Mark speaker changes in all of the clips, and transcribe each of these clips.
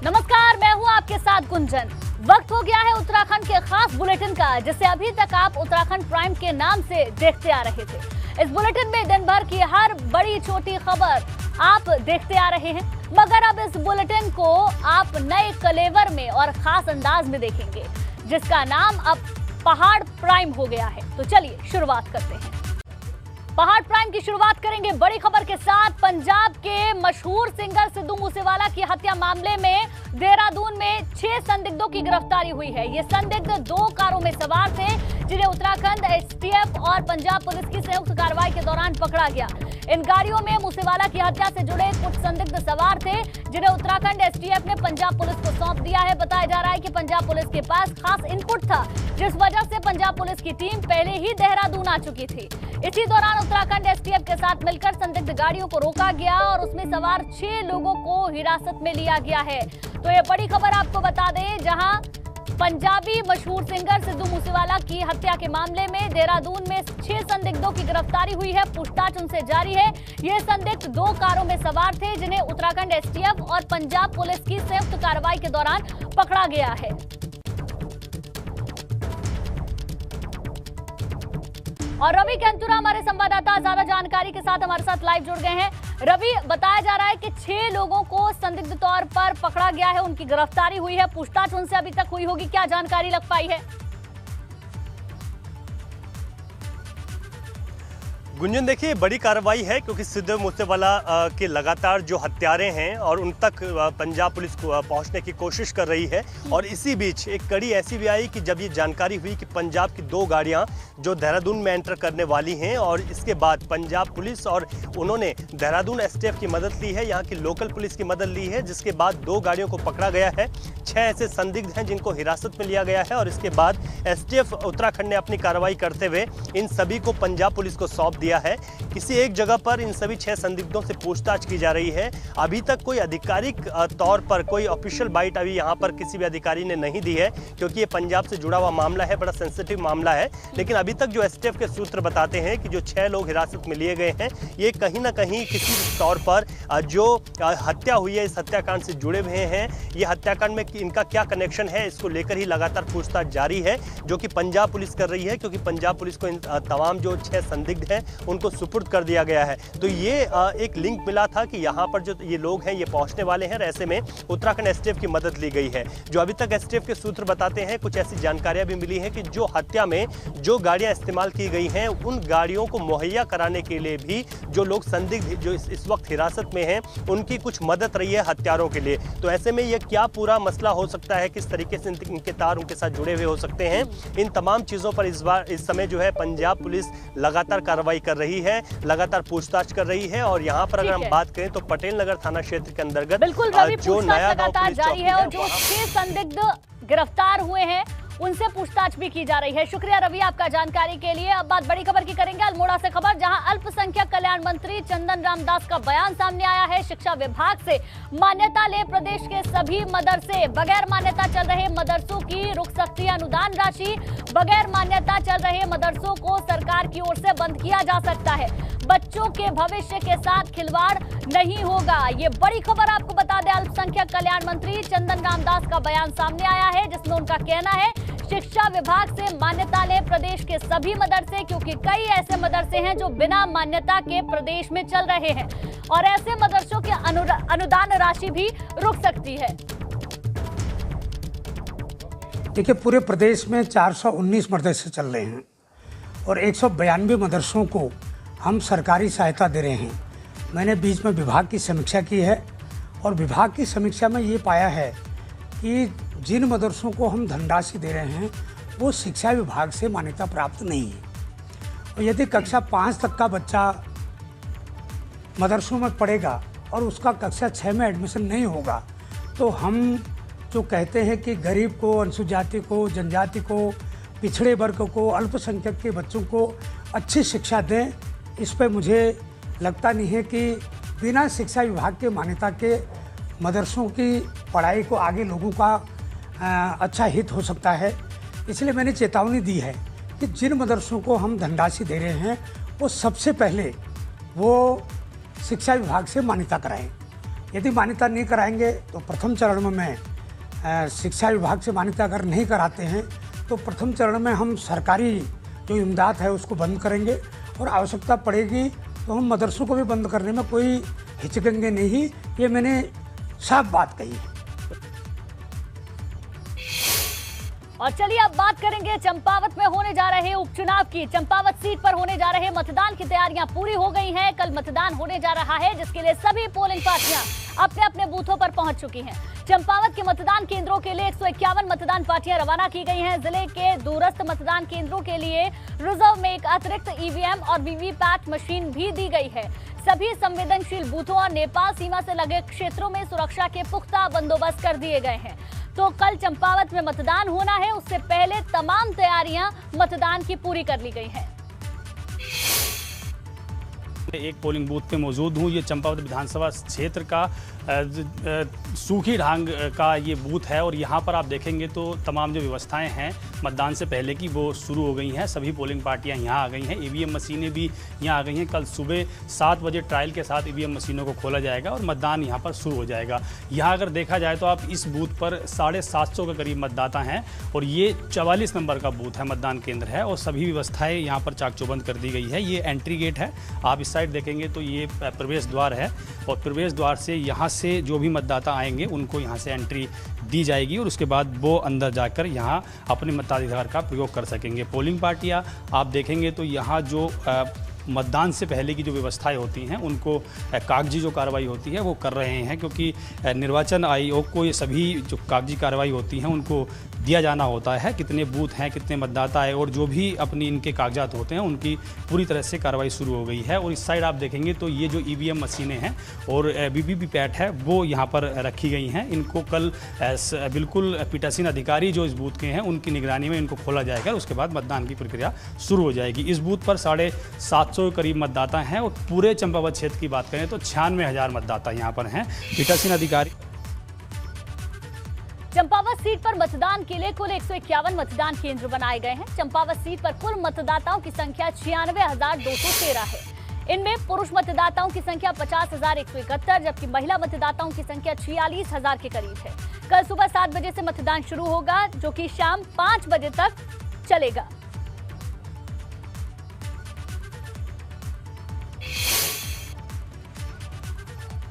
Speaker 1: नमस्कार, मैं हूं आपके साथ गुंजन। वक्त हो गया है उत्तराखंड के खास बुलेटिन का, जिसे अभी तक आप उत्तराखंड प्राइम के नाम से देखते आ रहे थे। इस बुलेटिन में दिन भर की हर बड़ी छोटी खबर आप देखते आ रहे हैं, मगर अब इस बुलेटिन को आप नए कलेवर में और खास अंदाज में देखेंगे, जिसका नाम अब पहाड़ प्राइम हो गया है। तो चलिए शुरुआत करते हैं। पहाड़ प्राइम की शुरुआत करेंगे बड़ी खबर के साथ। पंजाब के मशहूर सिंगर सिद्धू मूसेवाला की हत्या मामले में देहरादून में 6 संदिग्धों की गिरफ्तारी हुई है। ये संदिग्ध 2 कारों में सवार थे, जिन्हें उत्तराखंड एसटीएफ और पंजाब पुलिस की संयुक्त कार्रवाई के दौरान पकड़ा गया। इन गाड़ियों में मूसेवाला की हत्या से जुड़े कुछ संदिग्ध सवार थे, जिन्हें उत्तराखंड एसटीएफ ने पंजाब पुलिस को सौंप दिया है। बताया जा रहा है कि पंजाब पुलिस के पास खास इनपुट था, जिस वजह से पंजाब पुलिस की टीम पहले ही देहरादून आ चुकी थी। इसी दौरान उत्तराखंड एसटीएफ के साथ मिलकर संदिग्ध गाड़ियों को रोका गया और उसमें सवार 6 लोगों को हिरासत में लिया गया है। तो ये बड़ी खबर आपको बता दें, जहां पंजाबी मशहूर सिंगर सिद्धू मूसेवाला की हत्या के मामले में देहरादून में 6 संदिग्धों की गिरफ्तारी हुई है। पूछताछ उनसे जारी है। ये संदिग्ध 2 कारों में सवार थे, जिन्हें उत्तराखंड एसटीएफ और पंजाब पुलिस की संयुक्त कार्रवाई के दौरान पकड़ा गया है। और रवि कैंतुरा हमारे संवाददाता ज्यादा जानकारी के साथ हमारे साथ लाइव जुड़ गए हैं। रवि, बताया जा रहा है कि 6 लोगों को संदिग्ध तौर पर पकड़ा गया है, उनकी गिरफ्तारी हुई है। पूछताछ उनसे अभी तक हुई होगी, क्या जानकारी लग पाई है?
Speaker 2: गुंजन, देखिए बड़ी कार्रवाई है, क्योंकि सिद्धू मूसेवाला के लगातार जो हत्यारे हैं और उन तक पंजाब पुलिस को पहुंचने की कोशिश कर रही है। और इसी बीच एक कड़ी ऐसी भी आई कि जब ये जानकारी हुई कि पंजाब की 2 गाड़ियां जो देहरादून में एंटर करने वाली हैं, और इसके बाद पंजाब पुलिस और उन्होंने देहरादून एसटीएफ की मदद ली है, यहाँ की लोकल पुलिस की मदद ली है, जिसके बाद 2 गाड़ियों को पकड़ा गया है। 6 ऐसे संदिग्ध हैं जिनको हिरासत में लिया गया है, और इसके बाद एसटीएफ उत्तराखंड ने अपनी कार्रवाई करते हुए इन सभी को पंजाब पुलिस को सौंप दिया है। किसी एक जगह पर इन सभी 6 संदिग्धों से पूछताछ की जा रही है। अभी तक कोई आधिकारिक तौर पर कोई ऑफिशियल बाइट अभी यहाँ पर किसी भी अधिकारी ने नहीं दी है, क्योंकि ये पंजाब से जुड़ा हुआ मामला है, बड़ा सेंसिटिव मामला है। लेकिन अभी तक जो एसटीएफ के सूत्र बताते हैं कि जो 6 लोग हिरासत में लिए गए हैं, ये कहीं ना कहीं किसी तौर पर जो हत्या हुई है, इस हत्याकांड से जुड़े हुए हैं। ये हत्याकांड में इनका क्या कनेक्शन है, इसको लेकर ही लगातार पूछताछ जारी है, जो कि पंजाब पुलिस कर रही है, क्योंकि पंजाब पुलिस को इन तमाम जो 6 संदिग्ध हैं उनको सुपुर्द कर दिया गया है। तो ये एक लिंक मिला था कि यहाँ पर जो ये लोग हैं ये पहुँचने वाले हैं, और ऐसे में उत्तराखंड एसटीएफ की मदद ली गई है। जो अभी तक एसटीएफ के सूत्र बताते हैं, कुछ ऐसी जानकारियां भी मिली हैं कि जो हत्या में जो गाड़ियां इस्तेमाल की गई हैं, उन गाड़ियों को मुहैया कराने के लिए भी जो लोग संदिग्ध जो इस वक्त हिरासत में हैं, उनकी कुछ मदद रही है हत्यारों के लिए। तो ऐसे में ये क्या पूरा मसला हो सकता है, किस तरीके से इनके तार उनके साथ जुड़े हुए हो सकते हैं, इन तमाम चीज़ों पर इस समय जो है पंजाब पुलिस लगातार कार्रवाई कर रही है, लगातार पूछताछ कर रही है। और यहाँ पर अगर हम बात करें तो पटेल नगर थाना क्षेत्र के अंतर्गत
Speaker 1: बिल्कुल जो नया लगातार जारी है, और जो 6 संदिग्ध गिरफ्तार हुए हैं उनसे पूछताछ भी की जा रही है। शुक्रिया रवि आपका जानकारी के लिए। अब बात बड़ी खबर की करेंगे, अल्मोड़ा से खबर, जहां अल्पसंख्यक कल्याण मंत्री चंदन रामदास का बयान सामने आया है। शिक्षा विभाग से मान्यता ले प्रदेश के सभी मदरसे, बगैर मान्यता चल रहे मदरसों की रुक सकती है अनुदान राशि। बगैर मान्यता चल रहे मदरसों को सरकार की ओर से बंद किया जा सकता है। बच्चों के भविष्य के साथ खिलवाड़ नहीं होगा। ये बड़ी खबर आपको बता दें, अल्पसंख्यक कल्याण मंत्री चंदन रामदास का बयान सामने आया है, जिसमें उनका कहना है शिक्षा विभाग से मान्यता ले प्रदेश के सभी मदरसे, क्योंकि कई ऐसे मदरसे हैं जो बिना मान्यता के प्रदेश में चल रहे हैं, और ऐसे मदरसों की अनुदान राशि भी रुक सकती है।
Speaker 3: देखिए, पूरे प्रदेश में 419 मदरसे चल रहे हैं और 192 मदरसों को हम सरकारी सहायता दे रहे हैं। मैंने बीच में विभाग की समीक्षा की है, और विभाग की समीक्षा में ये पाया है कि जिन मदरसों को हम धनराशि दे रहे हैं वो शिक्षा विभाग से मान्यता प्राप्त नहीं है। और यदि कक्षा 5 तक का बच्चा मदरसों में पढ़ेगा और उसका कक्षा 6 में एडमिशन नहीं होगा, तो हम जो कहते हैं कि गरीब को, अनुसूचित जाति को, जनजाति को, पिछड़े वर्ग को, अल्पसंख्यक के बच्चों को अच्छी शिक्षा दें, इस पर मुझे लगता नहीं है कि बिना शिक्षा विभाग के मान्यता के मदरसों की पढ़ाई को आगे लोगों का अच्छा हित हो सकता है। इसलिए मैंने चेतावनी दी है कि जिन मदरसों को हम धनराशि दे रहे हैं वो सबसे पहले वो शिक्षा विभाग से मान्यता कराएं। यदि मान्यता नहीं कराएंगे तो प्रथम चरण में शिक्षा विभाग से मान्यता अगर नहीं कराते हैं तो प्रथम चरण में हम सरकारी जो इमदाद है उसको बंद करेंगे, और आवश्यकता पड़ेगी तो हम मदरसों को भी बंद करने में कोई हिचकेंगे नहीं। ये मैंने साफ बात कही है।
Speaker 1: और चलिए अब बात करेंगे चंपावत में होने जा रहे उपचुनाव की। चंपावत सीट पर होने जा रहे मतदान की तैयारियां पूरी हो गई हैं। कल मतदान होने जा रहा है, जिसके लिए सभी पोलिंग पार्टियां अपने अपने बूथों पर पहुंच चुकी हैं। चंपावत के मतदान केंद्रों के लिए 151 मतदान पार्टियां रवाना की गई हैं। जिले के दूरस्थ मतदान केंद्रों के लिए रिजर्व में एक अतिरिक्त ईवीएम और वीवीपैट मशीन भी दी गई है। सभी संवेदनशील बूथों और नेपाल सीमा से लगे क्षेत्रों में सुरक्षा के पुख्ता बंदोबस्त कर दिए गए हैं। तो कल चंपावत में मतदान होना है, उससे पहले तमाम तैयारियां मतदान की पूरी कर ली गई हैं।
Speaker 4: एक पोलिंग बूथ पे मौजूद हूँ। ये चंपावत विधानसभा क्षेत्र का सूखी ढांग का ये बूथ है, और यहाँ पर आप देखेंगे तो तमाम जो व्यवस्थाएं हैं मतदान से पहले की वो शुरू हो गई हैं। सभी पोलिंग पार्टियां यहाँ आ गई हैं। ईवीएम मशीनें भी यहाँ आ गई हैं। कल सुबह 7 बजे ट्रायल के साथ ईवीएम मशीनों को खोला जाएगा और मतदान यहाँ पर शुरू हो जाएगा। यहाँ अगर देखा जाए तो आप इस बूथ पर 750 के करीब मतदाता हैं, और ये 44 नंबर का बूथ है, मतदान केंद्र है, और सभी व्यवस्थाएं यहाँ पर चाक चौबंद कर दी गई है। ये एंट्री गेट है, आप इस साइड देखेंगे तो ये प्रवेश द्वार है, और प्रवेश द्वार से यहाँ से जो भी मतदाता आएंगे उनको यहाँ से एंट्री दी जाएगी, और उसके बाद वो अंदर जाकर यहाँ अपने मताधिकार का प्रयोग कर सकेंगे। पोलिंग पार्टियाँ आप देखेंगे तो यहाँ जो मतदान से पहले की जो व्यवस्थाएं होती हैं उनको कागजी जो कार्रवाई होती है वो कर रहे हैं, क्योंकि निर्वाचन आयोग को ये सभी जो कागजी कार्रवाई होती हैं उनको दिया जाना होता है, कितने बूथ हैं, कितने मतदाता है, और जो भी अपनी इनके कागजात होते हैं उनकी पूरी तरह से कार्रवाई शुरू हो गई है। और इस साइड आप देखेंगे तो ये जो ईवीएम मशीनें हैं और वीवीपैट है वो यहाँ पर रखी गई हैं। इनको कल बिल्कुल पीठासीन अधिकारी जो इस बूथ के हैं उनकी निगरानी में इनको खोला जाएगा, उसके बाद मतदान की प्रक्रिया शुरू हो जाएगी। इस बूथ पर 750 के करीब मतदाता हैं, और पूरे चंपावत क्षेत्र की बात करें तो 96,000 मतदाता यहाँ पर हैं। पीठासीन अधिकारी
Speaker 1: चंपावत सीट पर मतदान के लिए कुल 151 मतदान केंद्र बनाए गए हैं। चंपावत सीट पर कुल मतदाताओं की संख्या 96,213 है। इनमें पुरुष मतदाताओं की संख्या 50,171, जबकि महिला मतदाताओं की संख्या 46,000 के करीब है। कल सुबह 7 बजे से मतदान शुरू होगा, जो कि शाम 5 बजे तक चलेगा।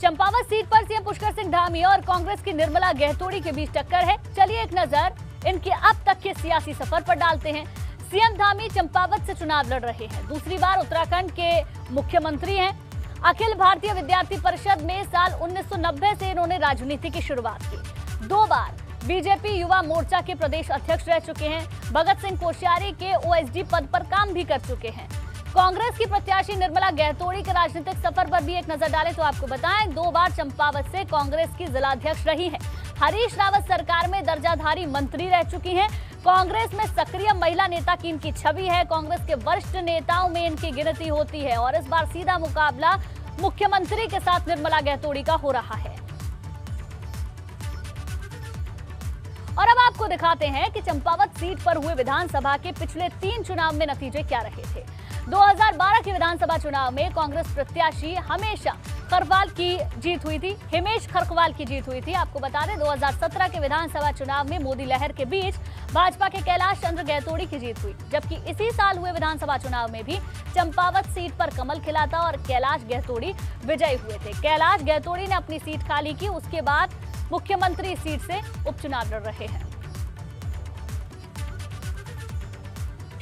Speaker 1: चंपावत सीट पर सीएम पुष्कर सिंह धामी और कांग्रेस की निर्मला गहतोड़ी के बीच टक्कर है। चलिए एक नजर इनके अब तक के सियासी सफर पर डालते हैं। सीएम धामी चंपावत से चुनाव लड़ रहे हैं, दूसरी बार उत्तराखंड के मुख्यमंत्री हैं। अखिल भारतीय विद्यार्थी परिषद में साल 1990 से इन्होंने राजनीति की शुरुआत की। 2 बार बीजेपी युवा मोर्चा के प्रदेश अध्यक्ष रह चुके हैं। भगत सिंह कोश्यारी के ओएसडी पद पर काम भी कर चुके हैं। कांग्रेस की प्रत्याशी निर्मला गहतोड़ी के राजनीतिक सफर पर भी एक नजर डालें तो आपको बताएं 2 बार चंपावत से कांग्रेस की जिलाध्यक्ष रही हैं। हरीश रावत सरकार में दर्जाधारी मंत्री रह चुकी हैं। कांग्रेस में सक्रिय महिला नेता की इनकी छवि है। कांग्रेस के वरिष्ठ नेताओं में इनकी गिनती होती है, और इस बार सीधा मुकाबला मुख्यमंत्री के साथ निर्मला गहतोड़ी का हो रहा है। और अब आपको दिखाते हैं कि चंपावत सीट पर हुए विधानसभा के पिछले 3 चुनाव में नतीजे क्या रहे थे। 2012 के विधानसभा चुनाव में कांग्रेस प्रत्याशी हिमेश खरकवाल की जीत हुई थी। आपको बता दें 2017 के विधानसभा चुनाव में मोदी लहर के बीच भाजपा के कैलाश चंद्र गहतोड़ी की जीत हुई, जबकि इसी साल हुए विधानसभा चुनाव में भी चंपावत सीट पर कमल खिला था और कैलाश गहतोड़ी विजयी हुए थे। कैलाश गहतोड़ी ने अपनी सीट खाली की, उसके बाद मुख्यमंत्री सीट से उपचुनाव लड़ रहे हैं।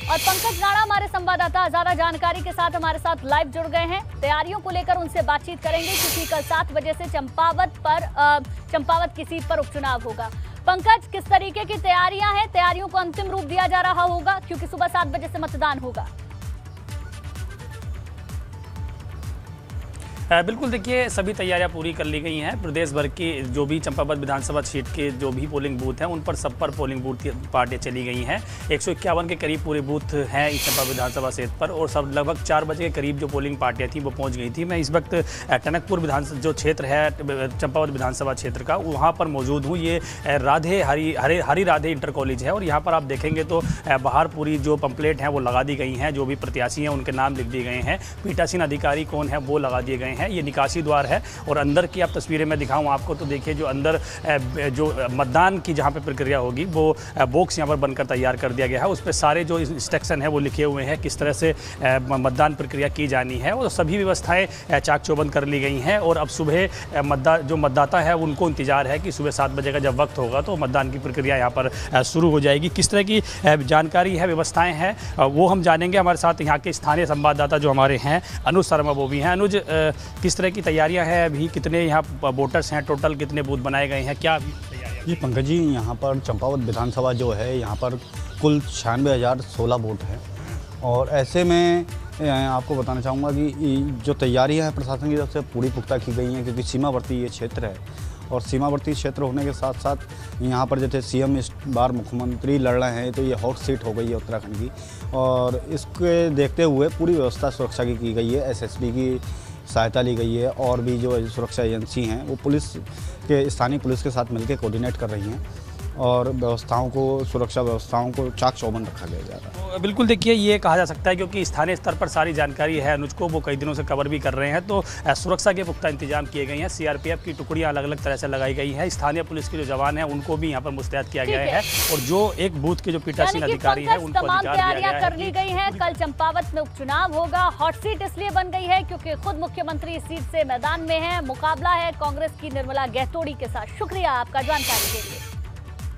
Speaker 1: और पंकज राणा हमारे संवाददाता ज्यादा जानकारी के साथ हमारे साथ लाइव जुड़ गए हैं। तैयारियों को लेकर उनसे बातचीत करेंगे, क्योंकि कल 7 बजे से चंपावत की सीट पर उपचुनाव होगा। पंकज, किस तरीके की तैयारियां हैं? तैयारियों को अंतिम रूप दिया जा रहा होगा, क्योंकि सुबह 7 बजे से मतदान होगा।
Speaker 4: बिल्कुल, देखिए सभी तैयारियां पूरी कर ली गई हैं। प्रदेश भर की जो भी चंपावत विधानसभा सीट के जो भी पोलिंग बूथ हैं उन पर सब पर पोलिंग बूथ की पार्टियां चली गई हैं। 151 के करीब पूरे बूथ हैं इस चंपावत विधानसभा सीट पर, और सब लगभग 4 बजे के करीब जो पोलिंग पार्टियां थी वो पहुंच गई थी। मैं इस वक्त टनकपुर विधानसभा जो क्षेत्र है चंपावत विधानसभा क्षेत्र का, वहाँ पर मौजूद हूँ। ये हरी राधे इंटर कॉलेज है, और यहाँ पर आप देखेंगे तो बाहर पूरी जो पंपलेट हैं वो लगा दी गई हैं। जो भी प्रत्याशी हैं उनके नाम लिख दिए गए हैं। पीठासीन अधिकारी कौन है वो लगा दिए गए हैं। हैं। ये निकासी द्वार है और अंदर की आप तस्वीरें मैं दिखाऊं आपको तो देखिए जो अंदर जो मतदान की जहाँ पे प्रक्रिया होगी वो बॉक्स यहाँ पर बनकर तैयार कर दिया गया है। उस पर सारे जो इंस्ट्रक्शन है वो लिखे हुए हैं, किस तरह से मतदान प्रक्रिया की जानी है, और सभी व्यवस्थाएं चाक चौबंद कर ली गई हैं। और अब सुबह जो मतदाता है उनको इंतजार है कि सुबह 7 बजे का जब वक्त होगा तो मतदान की प्रक्रिया यहाँ पर शुरू हो जाएगी। किस तरह की जानकारी है, व्यवस्थाएं हैं, वो हम जानेंगे। हमारे साथ यहाँ के स्थानीय संवाददाता जो हमारे हैं अनुज शर्मा वो भी हैं। अनुज, किस तरह की तैयारियां हैं अभी, कितने यहाँ वोटर्स हैं, टोटल कितने बूथ बनाए गए हैं, क्या अभी तैयारियां?
Speaker 5: जी पंकज जी, यहाँ पर चंपावत विधानसभा जो है यहाँ पर कुल 96,016 वोट हैं। और ऐसे में आपको बताना चाहूँगा कि जो तैयारियां हैं प्रशासन की तरफ से पूरी पुख्ता की गई हैं, क्योंकि सीमावर्ती ये क्षेत्र है और सीमावर्ती क्षेत्र होने के साथ साथ यहाँ पर जैसे सीएम इस बार मुख्यमंत्री लड़ रहे हैं तो ये हॉट सीट हो गई है उत्तराखंड की, और इसके देखते हुए पूरी व्यवस्था सुरक्षा की गई है। एसएसबी की सहायता ली गई है और भी जो सुरक्षा एजेंसी हैं वो पुलिस के स्थानीय पुलिस के साथ मिलकर कोऑर्डिनेट कर रही हैं और व्यवस्थाओं को, सुरक्षा व्यवस्थाओं को चाक चौबंद रखा गया जा रहा है।
Speaker 4: तो बिल्कुल देखिए ये कहा जा सकता है क्योंकि स्थानीय स्तर पर सारी जानकारी है अनुज को, वो कई दिनों से कवर भी कर रहे हैं। तो सुरक्षा के पुख्ता इंतजाम किए गए हैं। सीआरपीएफ की टुकड़ियां अलग अलग तरह से लगाई गई हैं। स्थानीय पुलिस के जो जवान हैं उनको भी यहाँ पर मुस्तैद किया गया है और जो एक बूथ के जो पीठासीन अधिकारी हैं उनको
Speaker 1: तमाम
Speaker 4: अधिकार दिया
Speaker 1: तैयारियां
Speaker 4: गया
Speaker 1: कर ली गई हैं। कल चंपावत में उपचुनाव होगा। हॉट सीट इसलिए बन गई है क्योंकि खुद मुख्यमंत्री इस सीट से मैदान में है। मुकाबला है कांग्रेस की निर्मला गहतोड़ी के साथ। शुक्रिया आपका जानकारी के लिए।